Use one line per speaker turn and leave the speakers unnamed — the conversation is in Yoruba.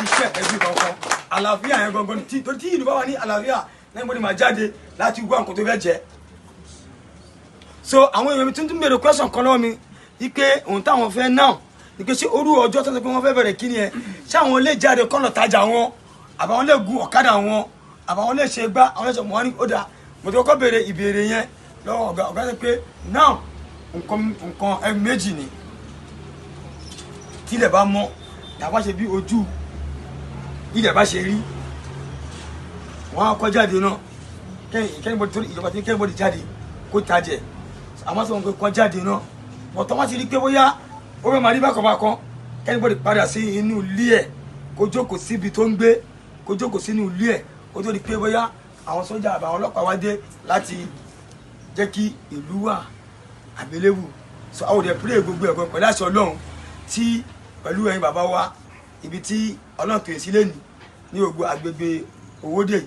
iṣẹ́ ẹbí kankan àlàáfíà yẹn gangan tí ìlú bá wà ní àlàáfíà lẹ́yìn bó ni màá jáde láti gbọ́ nǹkan tó fẹ́ jẹ. So àwọn èèyàn mi tuntun bèrè question kan lọ́wọ́ mi wípé ohun táwọn fẹ́ náà ni pé ṣé orú ọjọ́ tó ń sọ pé wọ́n fẹ́ bẹ̀rẹ̀ kí ni ẹ ṣé àwọn lè jáde kọ́nà tajà wọn àbáwọn lè gun ọ̀kadà wọn àbáwọn lè ṣe gbá àwọn lè ṣe mọ́ ní ó dáa mo ti kọ́kọ́ bèrè ìbéèrè yẹn lọ́wọ́ ọ̀gá sọ pé náà nǹkan ẹ méjì ni tílẹ̀ bá mọ́ tàbá ṣe bí ojú ilẹ̀ bá ṣe rí wọ́n á kọ́ jáde náà kẹ́nìbọ̀dì torí ìjọba tí kẹ́nìbọ̀dì jáde kó tajẹ̀ àmọ́ sọ wọn pé kọ́ jáde náà bọ̀tọ́ wọ́n ti rí pé bóyá ó fẹ́ máa rí bákanbákan kẹ́nìbọ̀dì padà sí inú ilé ẹ̀ kó jókòó síbi tó ń gbé kó jókòó sínú ilé ẹ̀ kó tó di pé bóyá àwọn sójà àbáwọn ọlọ́pàá wá dé láti jẹ́ kí ìlú wà àbẹ̀lẹ́wù so àwọn òde pílẹ̀ gbogbo ẹ̀kọ́ pẹ̀lú àṣẹ ọlọ́run tí pẹ̀lú ẹ̀yin bàbá wa ibi tí ọlọ́run tó yẹ sílẹ̀ ní gbogbo agbègbè Òwòdè